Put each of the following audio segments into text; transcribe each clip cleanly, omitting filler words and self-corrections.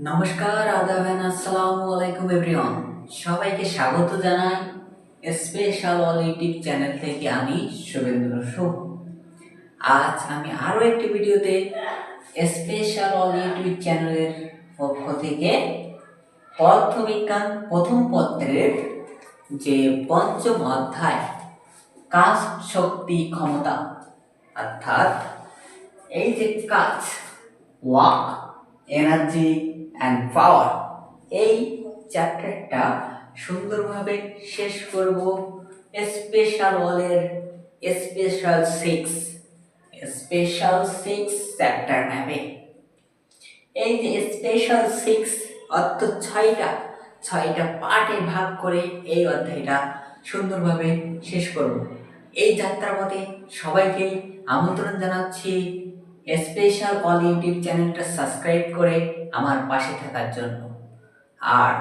নমস্কার, আদাব এন্ড আসসালামু আলাইকুম এভরিওয়ান। সবাইকে স্বাগত জানাই স্পেশাল অল ইউটিউব চ্যানেল থেকে। আমি শুভেন্দু শুভ। আজ আমি আরও একটি ভিডিওতে স্পেশাল অল ইউটিউব চ্যানেলের পক্ষ থেকে পদার্থবিজ্ঞান প্রথম পত্রের যে পঞ্চম অধ্যায় কাজ, শক্তি, ক্ষমতা, অর্থাৎ এই যে কাজ, ওয়ার্ক, এনার্জি অ্যান্ড পাওয়ার, এই চ্যাপ্টারটা সুন্দরভাবে শেষ করব স্পেশাল ওয়ালের স্পেশাল সিক্স চ্যাপ্টার নেবে। এই যে স্পেশাল সিক্স অর্থ ছয়টা পার্টে ভাগ করে এই অধ্যায়টা সুন্দরভাবে শেষ করব। এই যাত্রার পথে সবাইকে আমন্ত্রণ জানাচ্ছি স্পেশাল অল ইউটিউব চ্যানেলটা সাবস্ক্রাইব করে আমার পাশে থাকার জন্য, আর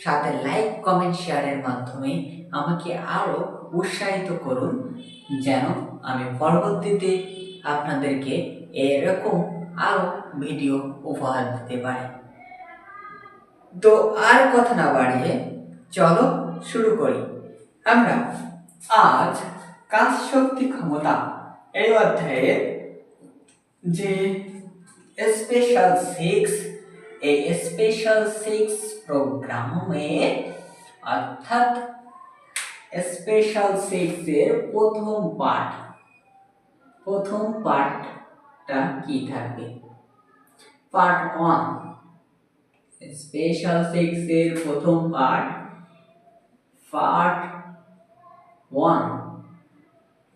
সাথে লাইক, কমেন্ট, শেয়ারের মাধ্যমে আমাকে আরও উৎসাহিত করুন যেন আমি পরবর্তীতে আপনাদেরকে এরকম আরও ভিডিও উপহার দিতে পারি। তো আর কথা না বাড়িয়ে চলো শুরু করি। আমরা আজ কাজ, শক্তি, ক্ষমতা এই অধ্যায়ে যে স্পেশাল সিক্স, এই স্পেশাল সিক্স প্রোগ্রামে অর্থাৎ স্পেশাল সিক্স এর প্রথম পার্টটা কি থাকবে? Part one. স্পেশাল সিক্স এর প্রথম পার্ট ওয়ান।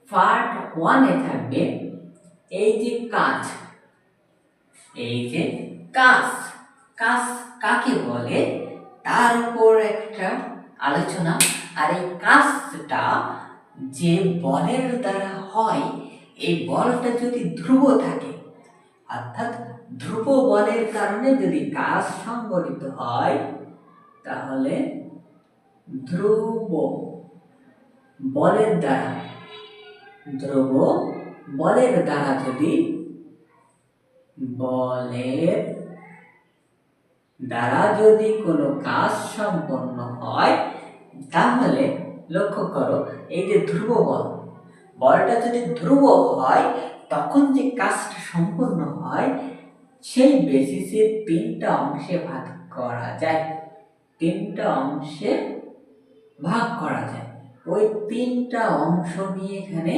পার্ট ওয়ানে থাকবে এই যে কাজ, কাজ কাকে বলে তার উপর একটা আলোচনা। আর এই কাজটা যে বলের দ্বারা হয়, এই বলটা যদি ধ্রুব থাকে, অর্থাৎ ধ্রুব বলের কারণে যদি কাজ সংঘটিত হয়, তাহলে ধ্রুব বলের দ্বারা যদি কোনো কাজ সম্পন্ন হয়, তাহলে লক্ষ্য করো এই যে ধ্রুব বলটা যদি ধ্রুব হয়, তখন যে কাজটা সম্পন্ন হয় সেই বেসিসে তিনটা অংশে ভাগ করা যায়। ওই তিনটা অংশ নিয়ে এখানে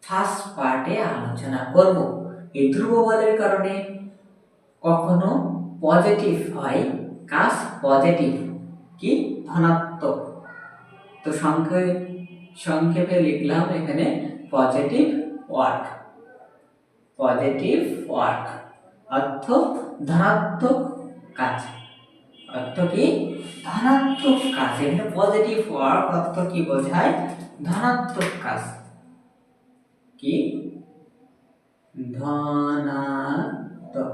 ফার্স্ট পার্টে আলোচনা করব। এই ধ্রুব বলের কারণে কখনো পজিটিভ হয়, কাজ পজিটিভ কি ধনাত্মক। তো সংক্ষেপে লিখলাম এখানে পজিটিভ ওয়ার্ক অর্থ ধনাত্মক কাজ। এখানে পজিটিভ ওয়ার্ক অর্থ কি বোঝায়? ধনাত্মক কাজ। কি ধনাত্মক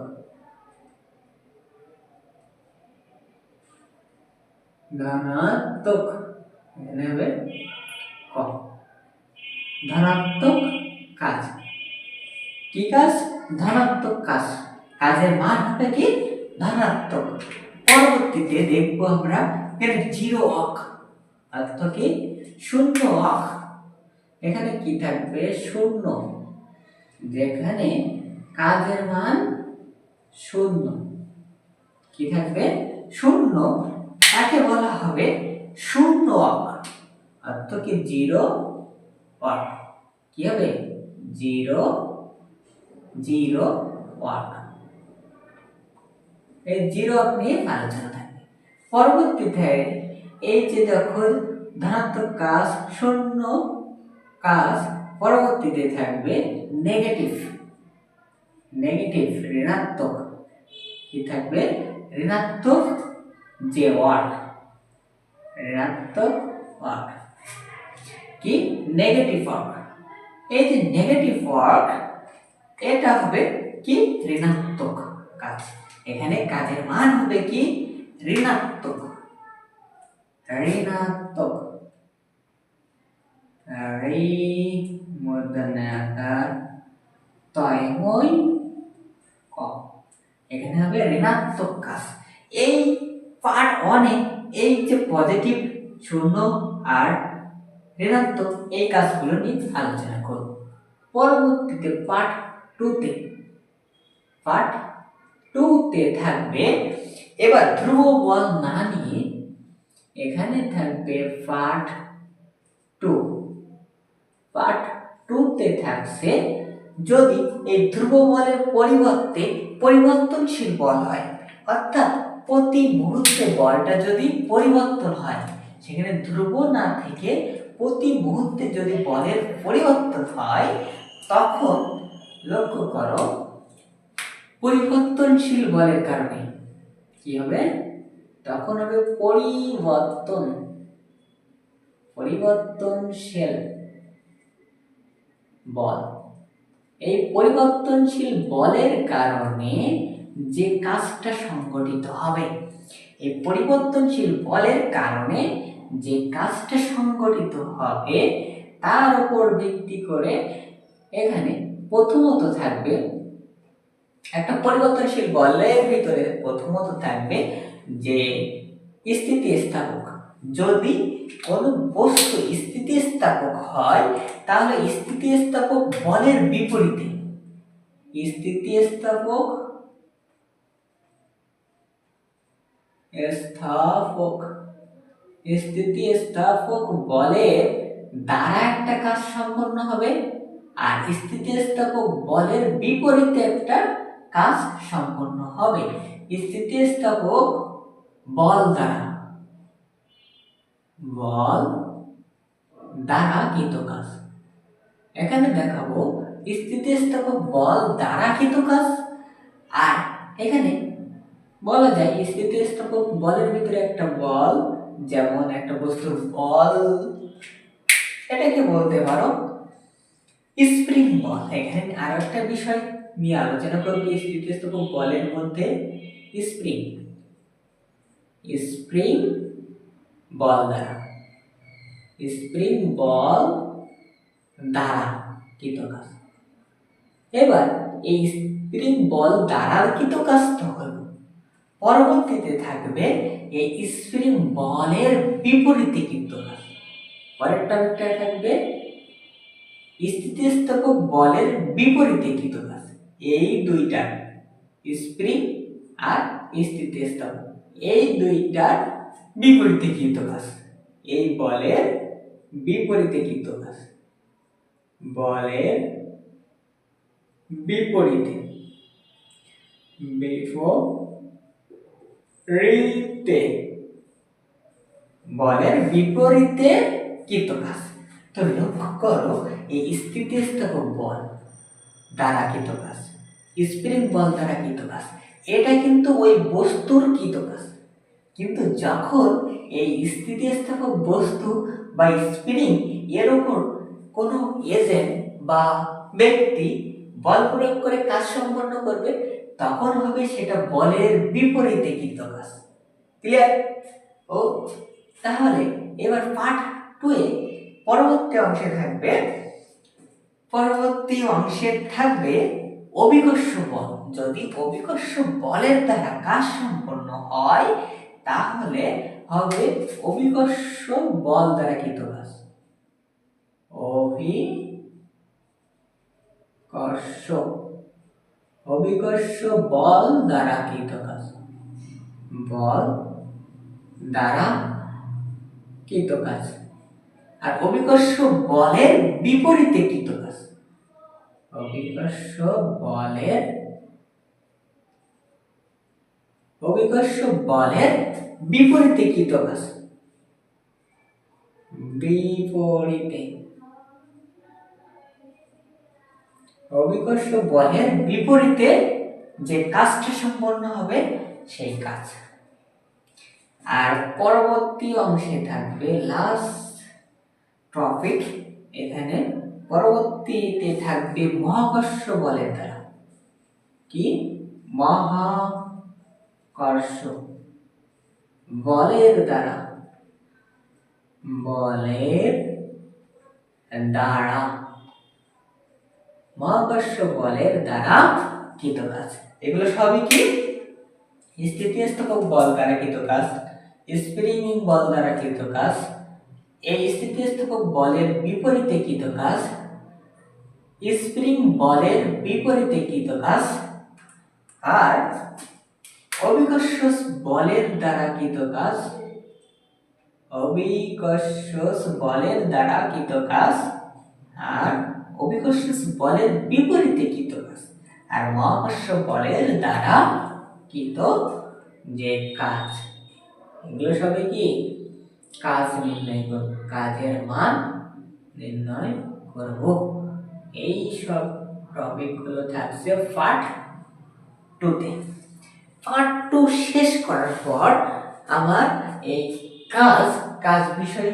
কাজ। কি কাজ? ধনাত্মক কাজ। কাজের মান হবে কি? ধনাত্মক। পরবর্তীতে দেখবো আমরা এখানে জিরো ওয়ার্ক অর্থ কি? শূন্য ওয়ার্ক। এখানে কি থাকবে? শূন্য। যেখানে কাজের মান শূন্য, কি থাকবে? শূন্য। তাকে বলা হবে শূন্য ওয়ার্ক অর্থ কি? Zero work. কি হবে? Zero work. এই জিরো নিয়ে আলোচনা থাকবে। পরবর্তীতে এই যে যখন ধনাত্মক কাজ, শূন্য কাজ, পরবর্তীতে থাকবে নেগেটিভ ঋণাত্মক। কি থাকবে? ঋণাত্মক যে ওয়ার্ক, কি নেগেটিভ ওয়ার্ক। এই যে নেগেটিভ ওয়ার্ক, এটা হবে কি? ঋণাত্মক কাজ। এখানে কাজের মান হবে কি? ঋণাত্মক। এখানে হবে ঋণাত্মক কাজ। এই পার্ট 1 এ এই যে পজিটিভ, শূন্য আর ঋণাত্মক এই কাজগুলো নিয়ে আলোচনা করব। পরবর্তীতে পার্ট 2 তে থাকবে, এবার ধ্রুব বল না নিয়ে এখানে থাকবে পার্ট 2 তে থাকছে যদি এই ধ্রুব বলের পরিবর্তে পরিবর্তনশীল বল হয়, অর্থাৎ প্রতি মুহূর্তে বলটা যদি পরিবর্তন হয়, সেখানে ধ্রুব না থেকে প্রতি মুহূর্তে যদি বলের পরিবর্তন হয়, তখন লক্ষ্য করো পরিবর্তনশীল বলের কারণে কি হবে, তখন হবে পরিবর্তনশীল বল। এই পরিবর্তনশীল বলের কারণে যে কাজটা সংঘটিত হবে, এই পরিবর্তনশীল বলের কারণে যে কাজটা সংঘটিত হবে তার উপর ভিত্তি করে এখানে প্রথমত থাকবে একটা পরিবর্তনশীল বলের ভিতরে প্রথমত থাকবে যে স্থিতিস্থাপক। যদি কোনো বস্তু স্থিতিস্থাপক হয়, তাহলে স্থিতিস্থাপক বলের বিপরীতে স্থিতিস্থাপক বলের দ্বারা একটা কাজ সম্পন্ন হবে, আর স্থিতিস্থাপক বলের বিপরীতে একটা কাজ সম্পন্ন হবে। স্থিতিস্থাপক বল দ্বারা কৃত কাজ। এখানে দেখাবো স্থিতিস্থাপক বল দ্বারা কৃত কাজ, আর এখানে বলা যায় স্থিতিস্থাপক বলের ভিতরে একটা বল, যেমন একটা বস্তুর বল, এটাকে বলতে পারো স্প্রিং বল। এখানে আরো একটা বিষয় নিয়ে আলোচনা করব স্থিতিস্থাপক বলের মধ্যে, স্প্রিং বল দ্বারা কৃত কাজ। এবার এই স্প্রিং বল দ্বারা কৃত কাজ তো হলো, পরবর্তীতে থাকবে এই স্প্রিং বলের বিপরীতে কৃত কাজ। পরেরটা থাকবে স্থিতিস্থাপক বলের বিপরীতে কৃত কাজ। এই দুইটা স্প্রিং আর স্থিতিস্থাপক, এই দুইটার বিপরীতে কৃত কাজ। এই বলের বিপরীতে কৃত কাজ, বলের বিপরীতে কৃত কাজ। তো লক্ষ্য করো এই স্থিতিস্থাপক বল দ্বারা কৃত কাজ, স্প্রিং বল দ্বারা কৃত কাজ, এটা কিন্তু ওই বস্তুর কৃত কাজ। কিন্তু যখন এই স্থিতিস্থাপক বস্তু বা স্প্রিং এর উপর কোনো এজেন্ট বা ব্যক্তি বল প্রয়োগ করে কাজ সম্পন্ন করবে, তখন হবে সেটা বলের বিপরীতে কৃত কাজ। ক্লিয়ার? ও তাহলে এবার পার্ট 2 এ পরবর্তী অংশে থাকবে অভিকর্ষ বল। যদি অভিকর্ষ বলের দ্বারা কাজ সম্পন্ন হয়, তাহলে হবে অভিকর্ষ বল দ্বারা কৃত কাজ। অভিকর্ষ বল দ্বারা কৃত কাজ, আর অভিকর্ষ বলের বিপরীতে কৃত কাজ। অভিকর্ষ বলের বিপরীতে কৃত কাজ, অভিকর্ষ বলের বিপরীতে যে কাজটা সম্পন্ন হবে সেই কাজ। আর পরবর্তী অংশে থাকবে লাস্ট টপিক, এখানে পরবর্তীতে থাকবে মহাকর্ষ বলের দ্বারা। কি? মহাকর্ষ বলের দ্বারা মহাকর্ষ বলের দ্বারা কৃত কাজ। এগুলো সবই কি স্থিতিস্থাপক বল দ্বারা কৃত কাজ, স্প্রিং বল দ্বারা কৃত কাজ। এই স্থিতিস্থাপক বলের বিপরীতে কৃত কাজ, স্প্রিং বলের বিপরীতে কৃত কাজ, আর অভিকর্ষ বলের দ্বারা কৃত কাজ, অভিকর্ষ বলের দ্বারা কৃত কাজ, আর অভিকর্ষ বলের বিপরীতে কৃত কাজ, আর মহাকর্ষ বলের দ্বারা কৃত যে কাজ। এগুলো সবই কি কাজ নির্ণয় করব, কাজের মান নির্ণয় করব। এই সব টপিকগুলো থাকছে পার্ট 2-তে। পার্ট 2 শেষ করার পর আমার এই কাজ বিষয়ে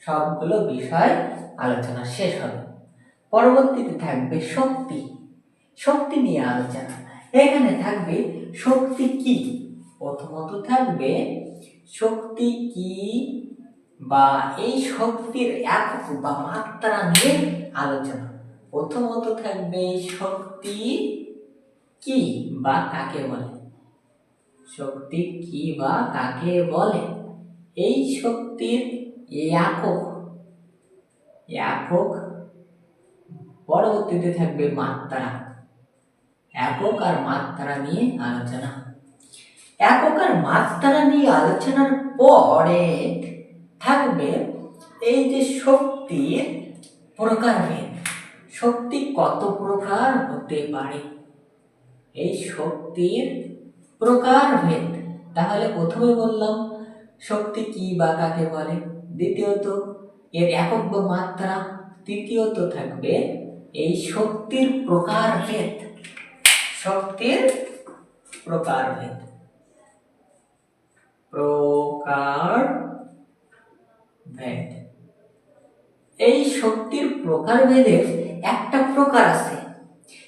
সবগুলো বিষয় আলোচনা শেষ হবে। পরবর্তীতে থাকবে শক্তি নিয়ে আলোচনা। এখানে থাকবে শক্তি কি, প্রথমত থাকবে শক্তি কি বা এই শক্তির একক বা মাত্রা নিয়ে আলোচনা। প্রথমত থাকবে শক্তি কি বা কাকে বলে, শক্তি কি বা কাকে বলে, এই শক্তির একক। পরবর্তীতে থাকবে মাত্রা, একক আর মাত্রা নিয়ে আলোচনা। একক আর মাত্রা নিয়ে আলোচনার পরে থাকবে এই যে শক্তির প্রকারভেদ, শক্তি কত প্রকার হতে পারে, এই শক্তির প্রকারভেদ। তাহলে প্রথমে বললাম শক্তি কি বা কাকে বলে, দ্বিতীয়ত এর একক বা মাত্রা, তৃতীয়ত থাকবে এই শক্তির প্রকারভেদ, শক্তির প্রকারভেদ। এই শক্তির প্রকারভেদের একটা প্রকার আছে,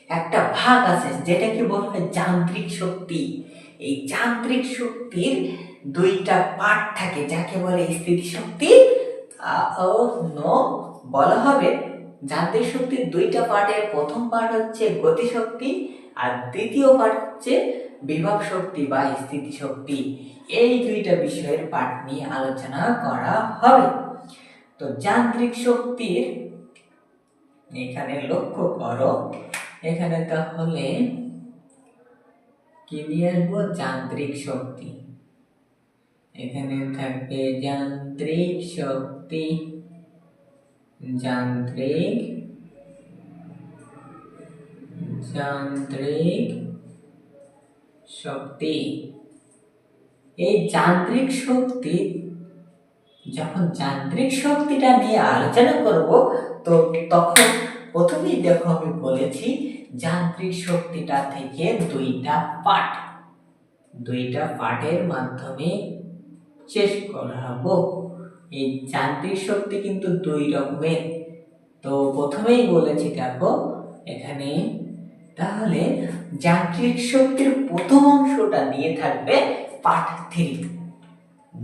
একটা ভাগ আছে যেটাকে বলা হয় যান্ত্রিক শক্তি। এই যান্ত্রিক শক্তির দুইটা পার্ট থাকে, যাকে বলে স্থিতিশক্তি বলা হবে। যান্ত্রিক শক্তির দুইটা পার্টের প্রথম পার্ট হচ্ছে গতিশক্তি আর দ্বিতীয় পার্ট হচ্ছে বিভব শক্তি বা স্থিতিশক্তি। এই দুইটা বিষয়ের পার্ট নিয়ে আলোচনা করা হবে। তো যান্ত্রিক শক্তির এখানে লক্ষ্য করো, এখানে তাহলে কি নিয়ে আসবো, যান্ত্রিক শক্তি। এখানে থাকবে যান্ত্রিক শক্তি, যান্ত্রিক শক্তি। এই যান্ত্রিক শক্তি, যখন যান্ত্রিক শক্তিটা নিয়ে আলোচনা করব তো তখন প্রথমেই দেখো আমি বলেছি যান্ত্রিক শক্তিটা থেকে দুইটা পার্টের মাধ্যমে শেষ করাবো। এই যান্ত্রিক শক্তি কিন্তু দুই রকমের, তো প্রথমেই বলেছি দেখো এখানে। তাহলে যান্ত্রিক শক্তির প্রথম অংশটা নিয়ে থাকবে পার্ট 3,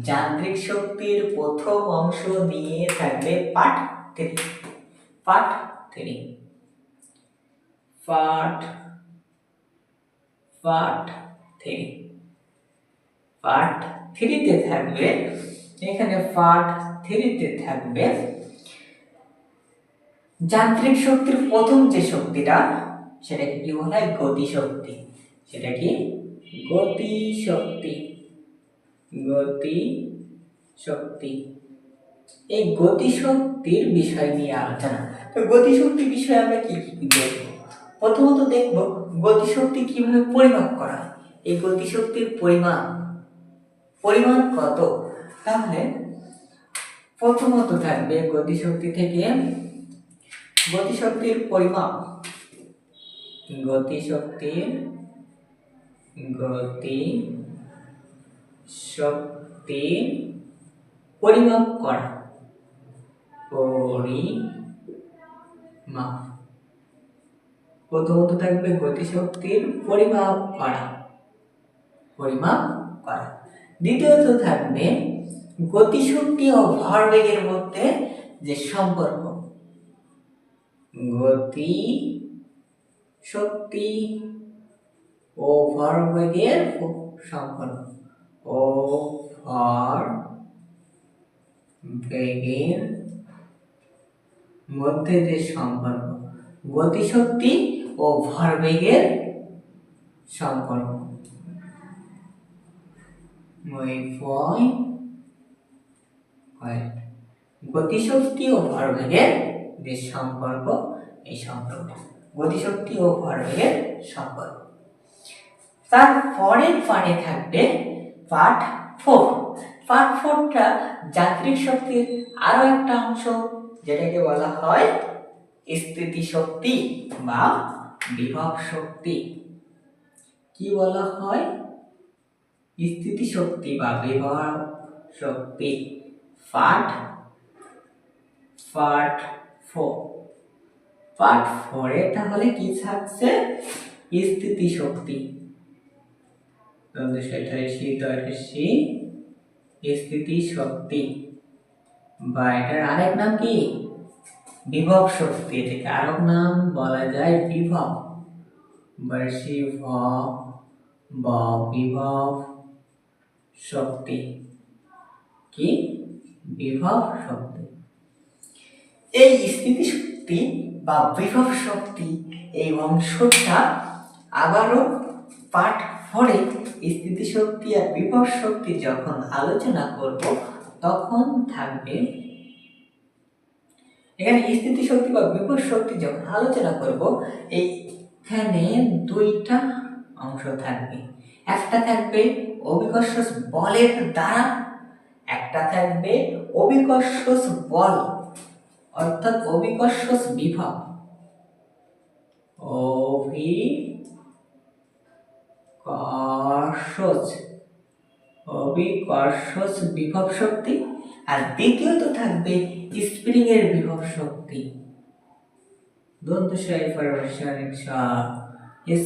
যান্ত্রিক শক্তির প্রথম অংশ নিয়ে থাকবে পার্ট 3। পার্ট 3তে থাকবে, এখানে পার্ট 3তে থাকবে যান্ত্রিক শক্তির প্রথম যে শক্তিটা সেটাকে কি বলা হয়, গতিশক্তি। সেটা কি গতিশক্তি। এই গতিশক্তির বিষয় নিয়ে আলোচনা। তো গতিশক্তি বিষয়ে আমরা কি কি দেখব, প্রথমত দেখব গতিশক্তি কিভাবে পরিমাপ করা হয়। এই গতিশক্তির পরিমাণ কত, তাহলে প্রথমত থাকবে গতিশক্তি থেকে গতিশক্তির পরিমাপ, গতিশক্তির পরিমাপ করা, প্রথমত থাকবে গতিশক্তির পরিমাপ করা। দ্বিতীয়ত থাকবে গতিশক্তি ও ভরবেগের মধ্যে যে সম্পর্ক, গতি শক্তি ও ভরবেগের সম্পর্ক, ও ভর বেগের মধ্যে যে সম্পর্ক, গতিশক্তি ও ভরবেগের সম্পর্ক। গতিশক্তি ও ভরবেগের যে সম্পর্ক, এই সম্পর্ক গতিশক্তি ও ভরবেগের সম্পর্ক। তার পরের পাঠে থাকবে পার্ট 4। পার্ট 4টা যান্ত্রিক শক্তির আরো একটা অংশ, যেটাকে বলা হয় স্থিতিশক্তি বা বিভব শক্তি। কি বলা হয়? স্থিতিশক্তি বা বিভব শক্তি। পার্ট 4। পার্ট 4-এ তাহলে কি থাকছে? স্থিতিশক্তি। স্থিতিশক্তি বা এটার আরেক নাম কি? বিভব শক্তি। এটাকে আরেক নাম বলা যায় বিভব বা বিভব শক্তি। কি? বিভব শক্তি। এই স্থিতিশক্তি বা বিভব শক্তি এই অংশটা আবারও পার্ট 4-এ স্থিতিশক্তি আর বিভব শক্তি যখন আলোচনা করব তখন থাকবে। এখানে স্থিতিশক্তি বা বিভব শক্তি যখন আলোচনা করব, এইখানে দুইটা অংশ থাকবে। একটা থাকবে অভিকর্ষ বলের দ্বারা, একটা থাকবে অভিকর্ষ বল অর্থাৎ অভিকর্ষ বিভব। অভিকর্ষ বিভব শক্তি। আর দ্বিতীয়ত থাকবে স্প্রিং এর বিভব শক্তি।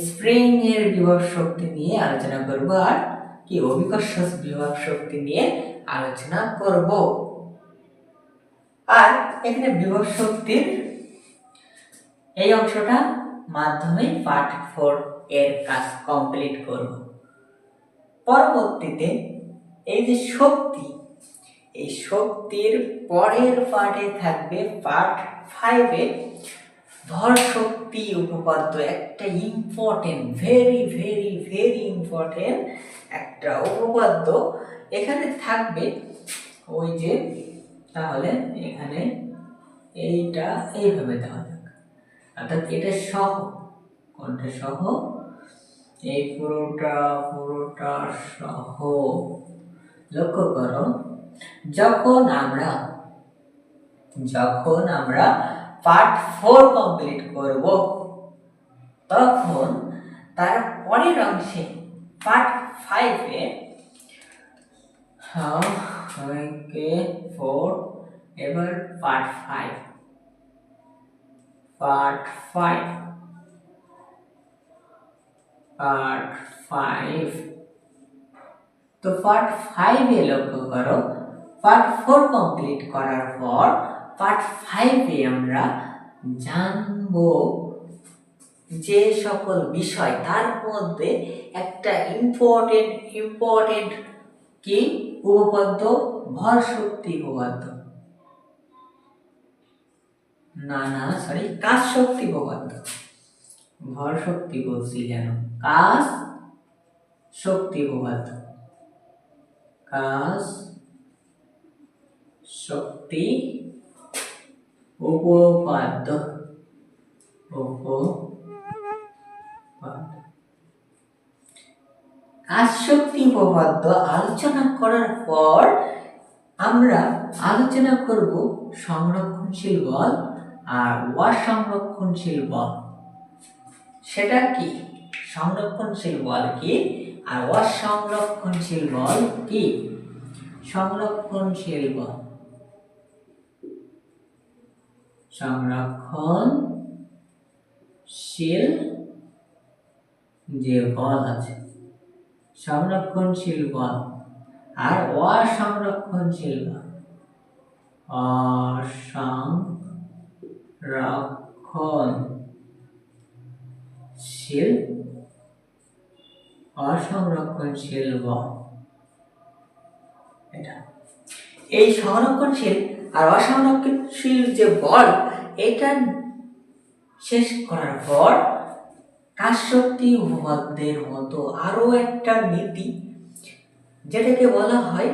স্প্রিং এর বিভব শক্তি নিয়ে আলোচনা করব, আর কি অভিকর্ষ বিভব শক্তি নিয়ে আলোচনা করব। আর এখানে বিভব শক্তির এই অংশটা মাধ্যমে পার্ট 4 এর কাজ কমপ্লিট করব। পরবর্তীতে এই যে শক্তি, এই শক্তির পরের পার্টে থাকবে পার্ট 5-এ ভর শক্তি উপপাদ্য। একটা important, very very very important একটা উপপাদ্য এখানে থাকবে। ওই যে তাহলে এখানে এইটা এইভাবে দেওয়া যাক, অর্থাৎ এটা সহ, কোনটা সহ? এই পুরোটা সহ। লক্ষ্য করো, যখন আমরা পার্ট 4 কমপ্লিট করব, তখন তার পরের অংশে পার্ট 5-এ 4 এবার পার্ট 5 তো পার্ট 5-এ লক্ষ্য করো, পার্ট 4 কমপ্লিট করার পর পার্ট 5-এ আমরা জানবো যে সকল বিষয়, তার মধ্যে একটা ইম্পর্টেন্ট কি উপপাদ্য? ভর শক্তি উপপাদ্য। কাজ শক্তি উপপাদ্য। ভর শক্তি বলছি কেন? কাজ শক্তি উপপাদ্য। কাজ শক্তি উপপাদ্য। কাজ শক্তি উপপাদ্য আলোচনা করার পর আমরা আলোচনা করব সংরক্ষণশীল বল আর অসংরক্ষণশীল বল। সেটা কি? সংরক্ষণশীল বল কি আর অসংরক্ষণশীল বল কি? সংরক্ষণশীল বল, সংরক্ষণশীল যে বল আছে, সংরক্ষণশীল বল আর অসংরক্ষণশীল বল। সংরক্ষণশীল অসংরক্ষণশীল বল। এটা এই সংরক্ষণশীল আর অসংরক্ষণশীল যে বল, এটা শেষ করার পর কাজ শক্তি উপপাদ্যের মতো আরো একটা নীতি, যেটাকে বলা হয়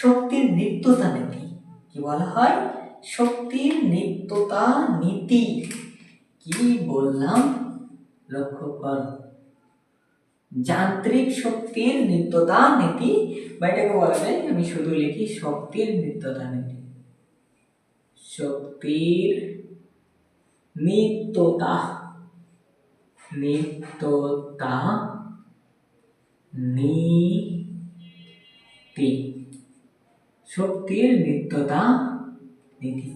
শক্তির নিত্যতা নীতি। কি বলা হয়? শক্তির নিত্যতা নীতি। কি বললাম লক্ষ্য কর, যান্ত্রিক শক্তির নিত্যতা নীতি, বা এটাকে বলা যায়, আমি শুধু লিখি শক্তির নিত্যতা নীতি। শক্তির নিত্যতা নিত্যতা নীতি। শক্তির নিত্যতা নীতি।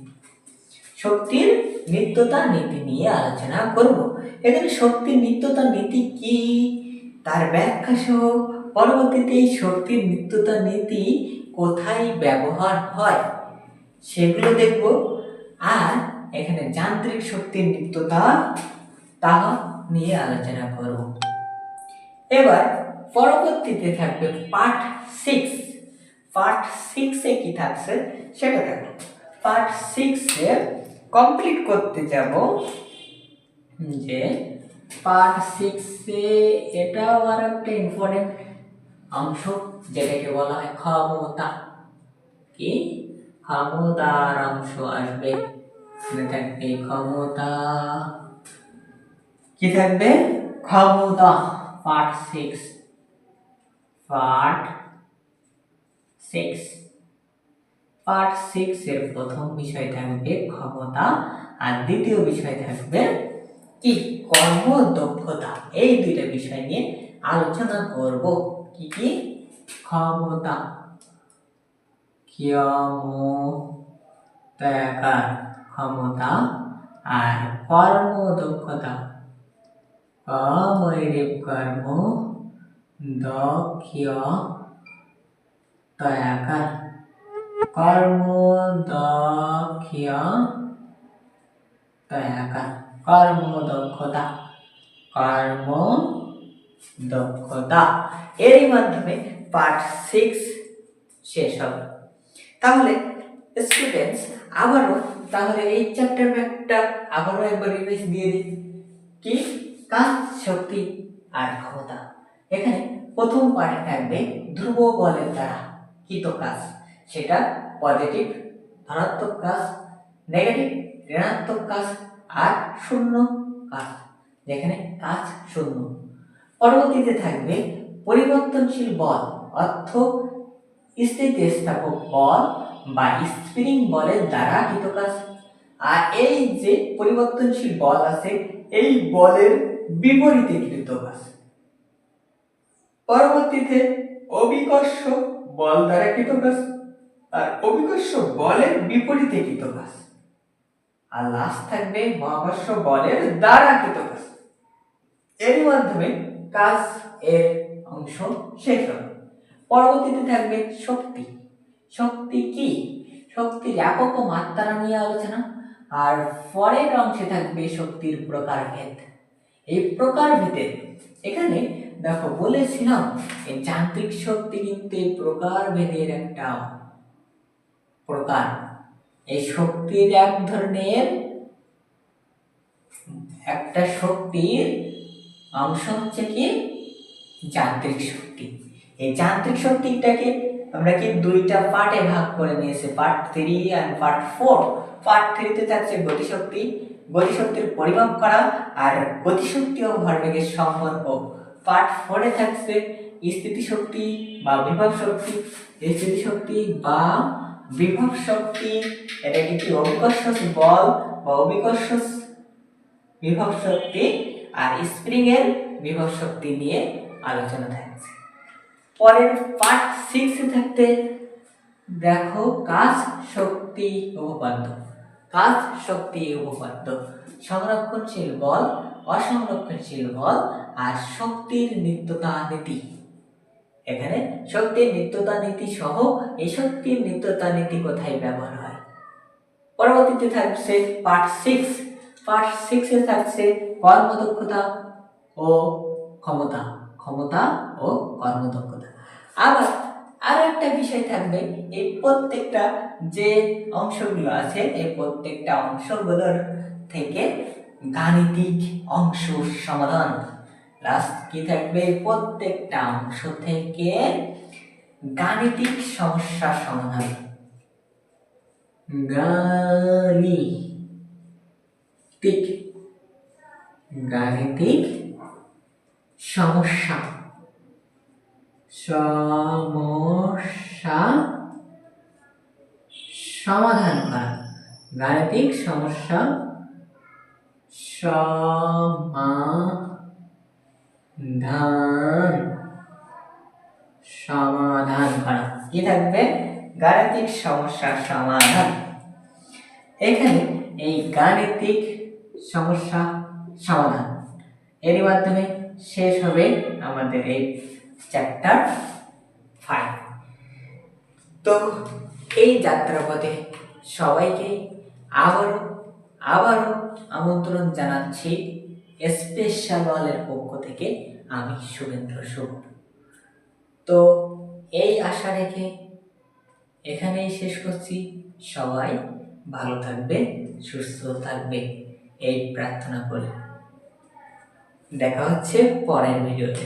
শক্তির নিত্যতা নীতি নিয়ে আলোচনা করব। এখানে শক্তির নিত্যতা নীতি কি, তার ব্যাখ্যা সহ পরবর্তীতে এই শক্তির নিত্যতা নীতি কোথায় ব্যবহার হয় সেগুলো দেখব। আর এখানে যান্ত্রিক শক্তির নিত্যতা তাহা নিয়ে আলোচনা করব। এবার পরবর্তীতে থাকবে পার্ট 6। পার্ট 6 এ কি থাকছে সেটা দেখো। পার্ট 6 এ কমপ্লিট করতে যাব যে পার্ট 6 এ এটাও আর একটা ইম্পর্টেন্ট অংশ, যেটাকে বলা হয় ক্ষমতা। কি ক্ষমতার অংশ আসবে, থাকবে ক্ষমতা। কি থাকবে? ক্ষমতা। পার্ট 6 পার্ট 6 এর প্রথম বিষয় থাকবে ক্ষমতা, আর দ্বিতীয় বিষয় থাকবে কি কর্মদক্ষতা। এই দুইটা বিষয় নিয়ে আলোচনা করব। কি কি? ক্ষমতা, ক্ষমতা, আর কর্মদক্ষতা, কর্ম দক্ষতা, কর্মদক্ষতা। এরই মাধ্যমে পার্ট 6 শেষ হবে। তাহলে স্টুডেন্টস তাহলে এই চ্যাপ্টার ব্যাকটা আবারও একবার রিভাইজ দিয়ে দিই। কি? কাজ, শক্তি আর ক্ষমতা। এখানে প্রথম পার্টে থাকবে ধ্রুব বলের দ্বারা কৃত কাজ, সেটা পজিটিভ ধনাত্মক কাজ, নেগেটিভ ঋণাত্মক কাজ, আর শূন্য কাজ, যেখানে কাজ শূন্য। পরবর্তীতে থাকবে পরিবর্তনশীল বল, অর্থ স্থিতিস্থাপক বল বা স্প্রিং বলের দ্বারা কৃত কাজ। আর এই যে পরিবর্তনশীল বল আছে, এই বলের বিপরীতে কৃত কাজ। পরবর্তীতে অভিকর্ষ বল দ্বারা কৃত কাজ, আর অভিকর্ষ বলের বিপরীতে কৃত কাজ। আর লাস্ট থাকবে মহাকর্ষ বলের দ্বারা কৃত কাজ। এর মাধ্যমে কাজ এর অংশ শেষ হবে। পরবর্তীতে থাকবে শক্তি। শক্তি কি? শক্তির একক ও মাত্রা নিয়ে আলোচনা। আর পরের অংশে থাকবে শক্তির প্রকারভেদ। এই প্রকারভেদে এখানে দেখো বলেছিলাম এই যান্ত্রিক শক্তি কিন্তু এই প্রকারভেদের একটা প্রকার। এই শক্তির এক ধরনের একটা শক্তির অংশ হচ্ছে কি যান্ত্রিক শক্তি। এই যান্ত্রিক শক্তিটাকে আমরা কি দুইটা পার্টে ভাগ করে নিয়েছি, পার্ট 3 এন্ড পার্ট 4। পার্ট 3 তে থাকছে গতিশক্তি, গতিশক্তির পরিমাপ করা আর গতিশক্তি ও ভরবেগের সম্পর্ক। পার্ট 4 এ থাকছে স্থিতিশক্তি বা বিভব শক্তি। স্থিতিশক্তি বা বিভব শক্তি এটা কি অভিকর্ষ বল বা অভিকর্ষ বিভব শক্তি আর স্প্রিং এর বিভব শক্তি নিয়ে আলোচনা থাকছে। পরের পার্ট 6 এ থাকতে দেখো কাজ, শক্তি, উপপাদ্য। কাজ, শক্তি, উপপাদ্য, সংরক্ষণশীল বল, অসংরক্ষণশীল বল আর শক্তির নিত্যতা নীতি। এখানে শক্তির নিত্যতা নীতি সহ এই শক্তির নিত্যতা নীতি কোথায় ব্যবহার হয়। পরবর্তীতে থাকছে পার্ট 6। পার্ট 6 এ থাকছে কর্মদক্ষতা, ও ক্ষমতা, ক্ষমতা ও কর্মদক্ষতা। আবার আর একটা বিষয় থাকবে, এই প্রত্যেকটা যে অংশগুলো আছে এই প্রত্যেকটা অংশগুলোর থেকে গাণিতিক অংশ সমাধান। লাস্ট কি থাকবে, প্রত্যেকটা অংশ থেকে গাণিতিক সমস্যা সমাধান। গাণিতিক গাণিতিক সমস্যা সমস্যা সমাধান করা। গাণিতিক সমস্যা সমাধান করা। কি থাকবে, গাণিতিক সমস্যা সমাধান। এখানে এই গাণিতিক সমস্যা সমাধান এর মাধ্যমে শেষ হবে আমাদের এই চ্যাপ্টার 5। তো এই যাত্রাপথে সবাইকে আবারও আমন্ত্রণ জানাচ্ছি স্পেশাল ওয়ালের পক্ষ থেকে। আমি শুভেন্দ্র শুভ। তো এই আশা রেখে এখানেই শেষ করছি। সবাই ভালো থাকবে, সুস্থ থাকবে এই প্রার্থনা করি। দেখা হচ্ছে পরের ভিডিওতে।